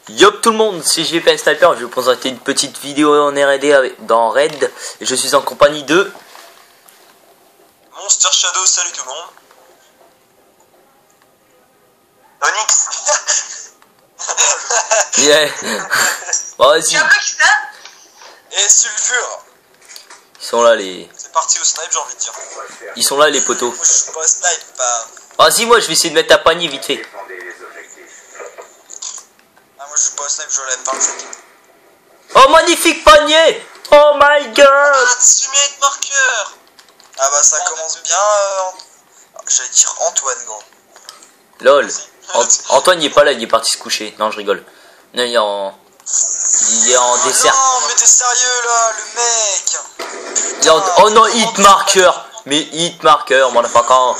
Yop tout le monde, c'est JVP Sniper, je vais vous présenter une petite vidéo en R&D dans Raid. Et je suis en compagnie de... Monster Shadow, salut tout le monde. Onyx. Yeah. Bon, vas-y. Et Sulfure. Ils sont là les... C'est parti au snipe, j'ai envie de dire. Ils sont là les poteaux. Moi je suis pas snipe, pas... Vas-y, moi je vais essayer de mettre un panier vite fait. Ah moi je suis pas snipe, je l'aime pas. Oh magnifique panier. Oh my god. Ah, Tsumate marqueur. Ah bah ça commence bien. J'allais dire Antoine, gros. Lol. Antoine il est pas là, il est parti se coucher. Non je rigole. Non, il est en dessert. Non mais t'es sérieux là, le mec. Putain, Oh non, hit marker. Mais hit marker, motherfucker.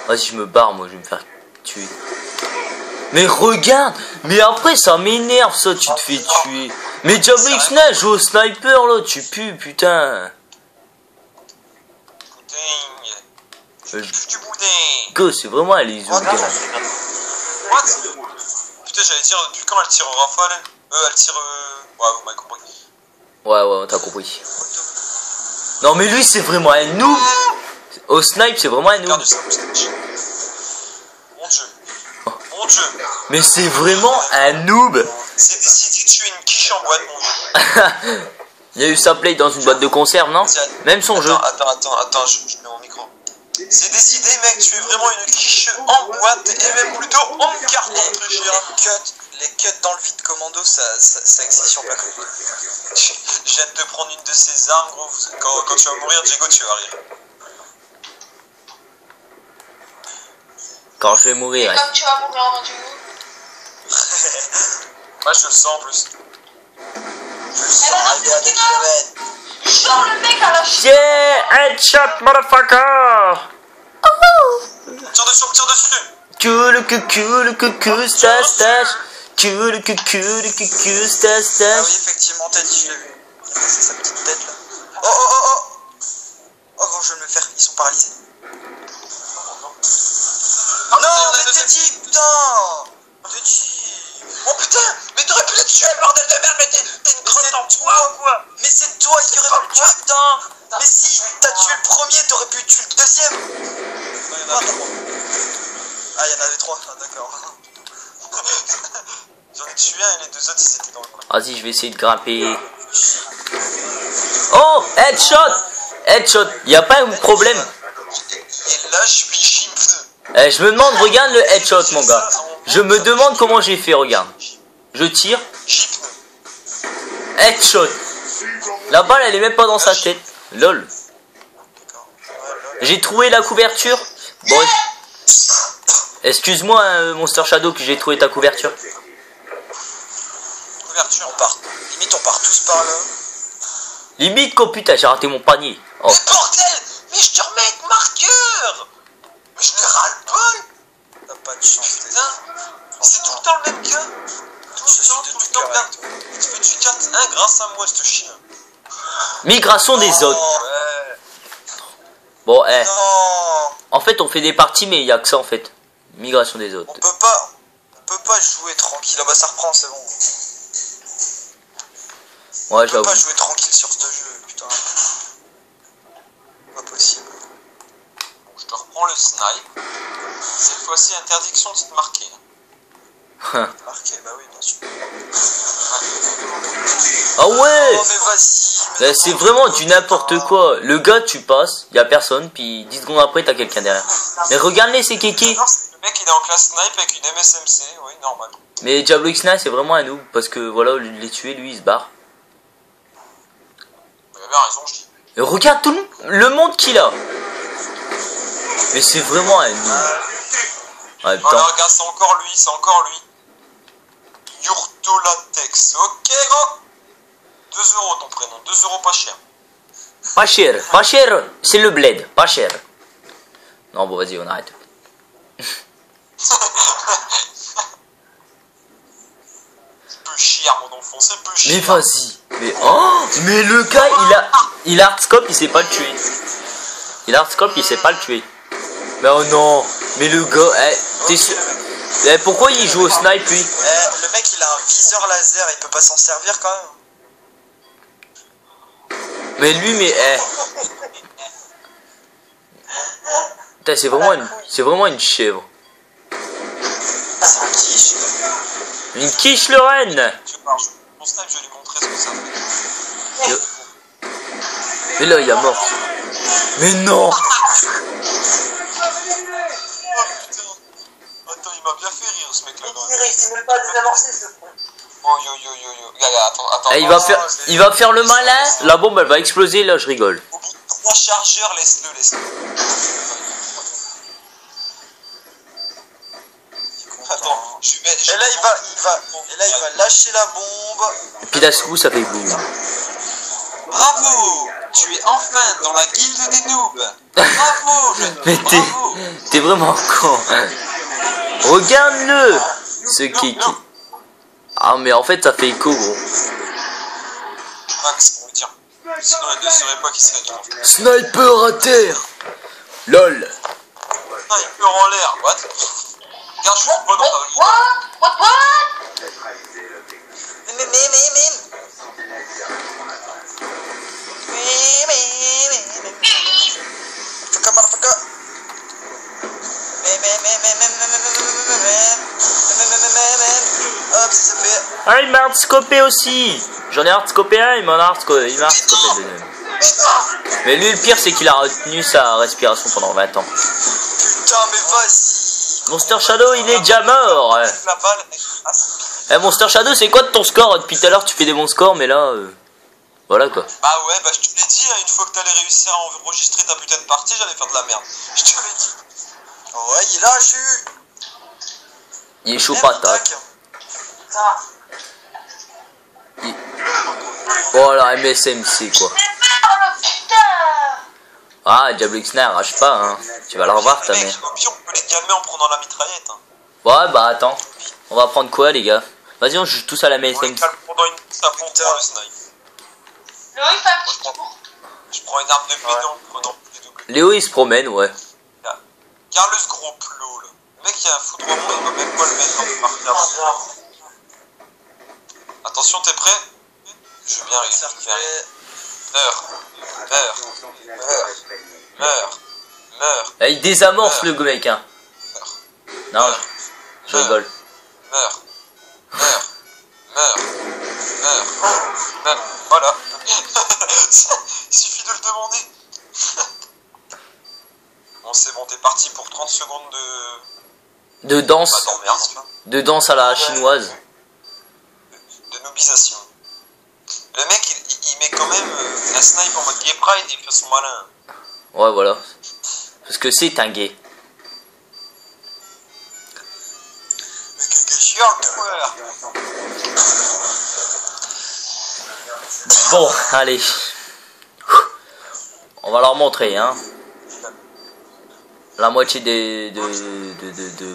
Vas-y, je me barre, moi, je vais me faire tuer. Mais regarde. Mais après, ça m'énerve, ça, tu te fais tuer. Mais Diablo X9 joue au sniper, là, tu pues, putain. Du boudin. Go, c'est vraiment un les What? Putain, j'allais dire, depuis quand elle tire au rafale? Elle tire... Ouais, vous m'avez compris. Ouais, t'as compris. Non, mais lui, c'est vraiment un noob. Au snipe, c'est vraiment un noob. Mon dieu. Mon dieu. Mais c'est vraiment un noob. C'est décidé de tuer une quiche en boîte, mon dieu. Il y a eu sa play dans une boîte de conserve, non? Même son jeu. Attends, je mets mon micro. C'est décidé, mec, tu es vraiment une quiche en boîte et même plutôt en carton, très cher. Les cuts dans le vide commando, ça existe sur Black Ops. Je viens de te prendre une de ces armes, gros. Quand tu vas mourir, Diego, tu vas rire. Quand je vais mourir. Comme tu vas mourir en Diego. Ouais, je le sens en plus. Je le sens, allez, avec le Genre le mec à la chute. Yeah, headshot, motherfucker. Tire dessus. Cool, stache. Cool, stache. Ah oui, effectivement, t'as dit, je l'ai vu. C'est sa petite tête là. Oh, gros, je vais me le faire, ils sont paralysés. Non, mais t'es dit, putain. T'es dit. Oh putain, mais t'aurais pu le tuer, bordel de merde, mais t'es une crotte en toi ou quoi? Mais c'est toi qui aurais pu le tuer, putain. Mais si, t'as tué le premier, t'aurais pu tuer le deuxième. Non, il y en a trois. Ah, il y en avait trois, ah, d'accord. J'en ai tué un et les deux autres ils étaient dans le coin. Vas-y, je vais essayer de grimper. Oh, headshot. Y a pas un problème. Et là, je suis chip. Je me demande, regarde le headshot, mon gars. Je me demande comment j'ai fait, regarde. Je tire. Headshot. La balle, elle est même pas dans sa tête. Lol. J'ai trouvé la couverture. Bon, excuse-moi, hein, Monster Shadow, que j'ai trouvé ta couverture. Couverture, on part. Limite, on part tous par là. Limite, qu'au putain, j'ai raté mon panier. Oh. Mais bordel! Mais je te remets avec marqueur! Mais je n'ai ras le bol! T'as pas de chance, putain! C'est tout le temps le même gars! Tout le temps, tu fais du 4-1 grâce à moi, ce chien. Migration des autres. Ouais. Bon, Non! en fait, on fait des parties, mais il y a que ça, en fait. Migration des autres. On peut pas jouer tranquille. Ah bah ça reprend, c'est bon. Ouais, On peut j'avoue. pas jouer tranquille sur ce jeu, putain. Pas possible. Je te reprends le snipe. Cette fois-ci, interdiction de te marquer. Marqué, bah oui, bien sûr. Ah ouais. Oh, mais vas-y. C'est vraiment du n'importe quoi. Le gars, tu passes, y a personne, puis 10 secondes après, t'as quelqu'un derrière. Mais regarde-les, c'est kéké. Le mec, il est en classe snipe avec une MSMC, oui, normal. Mais Diablo X9, c'est vraiment un noob, parce que voilà, au lieu de les tuer, lui, il se barre. Il a bien raison, je dis. Et regarde tout le monde qu'il a. Mais c'est vraiment un noob. Ah, Oh là, regarde, c'est encore lui. Yurto Latex, ok, gros. 2 € ton prénom, 2 € pas cher. Pas cher, c'est le bled, pas cher. Non, bon, vas-y, on arrête. Peu cher, mon enfant, c'est peu cher. Mais vas-y. Mais le gars, il a hardscope, il sait pas le tuer. Mais oh non. Mais le gars, t'es sûr. Pourquoi il joue au snipe lui? le mec il a un viseur laser, il peut pas s'en servir quand même. Mais lui, mais putain, c'est vraiment une chèvre. C'est un quiche. Une quiche Lorraine. Mon snipe, je vais lui montrer ce que ça fait. Mais là, il a mort. Mais non. Oh putain. Attends, il m'a bien fait rire ce mec là. Il réussit même pas à désamorcer ce con. Oh yo yo yo yo. Regarde, attends. Eh, il va faire le malin. La bombe, elle va exploser. Là, je rigole. Au bout de 3 chargeurs, laisse-le. Attends, et là il va lâcher la bombe. Puis d'un coup, ça fait boum. Bravo, tu es enfin dans la guilde des noobs. Bravo, Mais bravo. t'es vraiment con. Regarde-le. Ce qui. Ah, mais en fait, ça fait écho, gros. Max, on va dire. Sinon, il ne saurait pas qui serait dimanche. Sniper à terre. LOL. Sniper en l'air, what? Regarde, je suis pas dans ta vie. What? Motherfucker. Hop, c'est fait. Ah, il m'a hardscopé aussi. J'en ai hardscopé un, il m'a hardscopé deux. Mais lui, le pire, c'est qu'il a retenu sa respiration pendant 20 ans. Putain, mais vas-y. Monster Shadow, il est déjà mort. La balle. Eh, Monster Shadow, c'est quoi de ton score? Depuis tout à l'heure, tu fais des bons scores, mais là, voilà quoi. Bah ouais, bah je te l'ai dit, hein, une fois que t'allais réussir à enregistrer ta putain de partie, j'allais faire de la merde. Je te l'ai dit. Ouais, il a eu. Il est chaud patate. Ça. Voilà, MSMC quoi. Putain. Ah, Diablo X n'arrache pas, hein. Tu vas la revoir ta mère. Au pire, on peut les calmer en prenant la mitraillette. Hein. Ouais, bah attends. On va prendre quoi, les gars? Vas-y, on joue tous à la On les MSMC. calme pendant une ça prend le snipe. Léo, il fait un petit tour. Je prends une arme de pédant en prenant les doubles. Léo, il se promène, ouais. Regarde ce gros plot là. Le mec, il a un foudroiement, il va même pas le mettre en marqueur. Attention, t'es prêt? Je vais bien réussir. Meurs. Eh, il désamorce le mec, hein. Non, je rigole. Meurs. Voilà. Il suffit de le demander. Bon, c'est bon, t'es parti pour 30 secondes De danse. Bah, d'emmerde. De danse à la chinoise. De noobisation. Le mec, il met quand même la snipe en mode gay pride et il fait son malin. Ouais, voilà. Parce que c'est un gay. Mais que chiant, quoi. Bon, allez. On va leur montrer, hein. La moitié de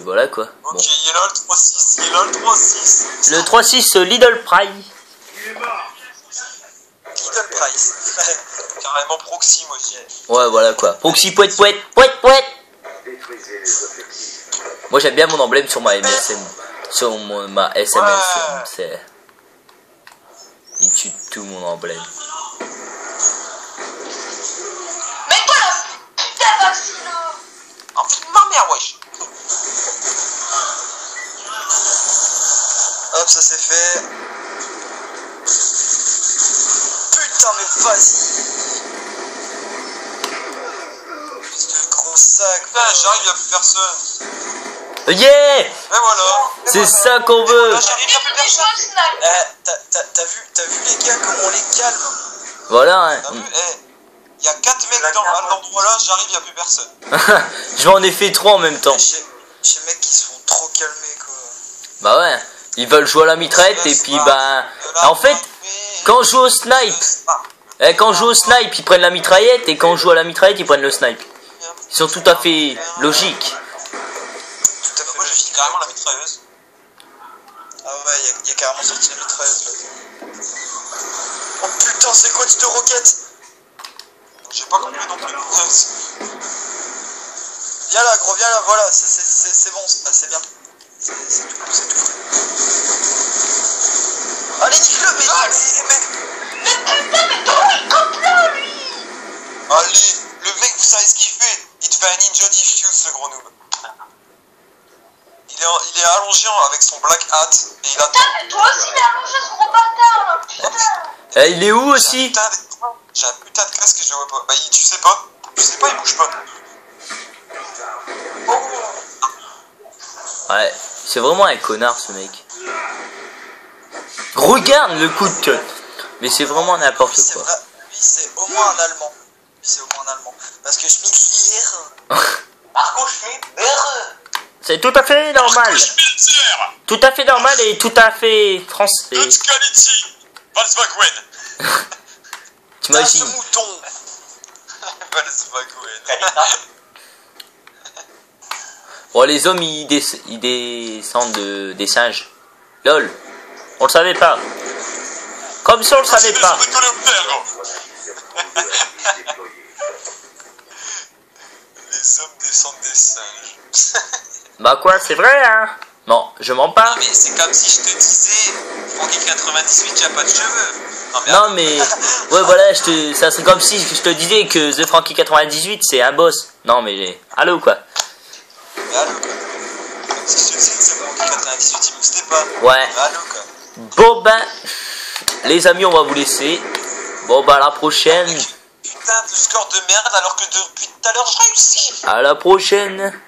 voilà quoi. Ok, Bon. il est là le 3-6. Le 3-6 Lidl Prime. Little Price. Carrément proxy, moi aussi. Ouais, voilà quoi. Proxy poète. Moi j'aime bien mon emblème sur ma MSM. Ma SMS. Ouais. C'est. Il tue tout mon emblème. Mais toi, putain, vaccineux. Envie de ma mère, wesh. Hop, ça c'est fait. Putain, mais vas-y. Fils de gros sac. Putain, j'arrive, y'a plus personne. Yeah! Et voilà. C'est ça qu'on veut! Là, j'arrive, y'a plus personne. Snipe. T'as vu les gars, comment on les calme? Voilà, hein. T'as vu? Il y a 4 mecs dans l'endroit là, j'arrive, y'a plus personne. Je m'en ai fait 3 en même temps. J'ai mecs qui se font trop calmer quoi. Bah ouais, ils veulent jouer à la mitraillette et puis ben. En fait, quand je joue au snipe, ils prennent la mitraillette et quand je joue à la mitraillette, ils prennent le snipe. Ils sont tout à fait logiques. Tout à fait. Moi j'ai fini carrément la mitrailleuse. Ah ouais, il y a carrément sorti la mitrailleuse là. Oh putain, c'est quoi cette roquette? J'ai pas compris non plus. Viens là, gros, viens là, voilà, c'est bon, c'est bien. C'est tout. Allez, nique-le, mais... Mais putain, mais trop il coupe là, lui. Allez, le mec, vous savez ce qu'il fait? Il te fait un ninja diffuse, le gros noob. Il est allongé avec son black hat et il attend. Putain, mais toi aussi, il est allongé, ce gros bâtard, là, putain. Il est où aussi? J'ai un putain de casque et je le vois pas. Bah, tu sais pas. Tu sais pas, il bouge pas. Ouais, c'est vraiment un connard ce mec. Regarde le coup de cut. Mais c'est vraiment n'importe quoi. Lui, c'est au moins un allemand. Parce que Schmitzlier. Marco Schmitzlier. C'est tout à fait normal. Tout à fait normal et tout à fait français. Volkswagen. T'imagines? Mouton. Volkswagen. Bon, les hommes ils descendent des singes. Lol. On le savait pas. Comme ça on le savait pas. Les hommes descendent des singes. Bah quoi, c'est vrai hein? Non, je mens pas. Non mais c'est comme si je te disais, Francky 98, j'ai pas de cheveux. Non mais, ouais voilà, ça serait comme si je te disais que The Frankie 98 c'est un boss. Non mais, allô quoi. Mais allô quoi. Comme si je te disais que c'est Francky 98, il boostait pas. Ouais. Mais allô quoi. Bon ben, les amis on va vous laisser. Bon bah à la prochaine. Putain de score de merde alors que depuis tout à l'heure je réussis. À la prochaine.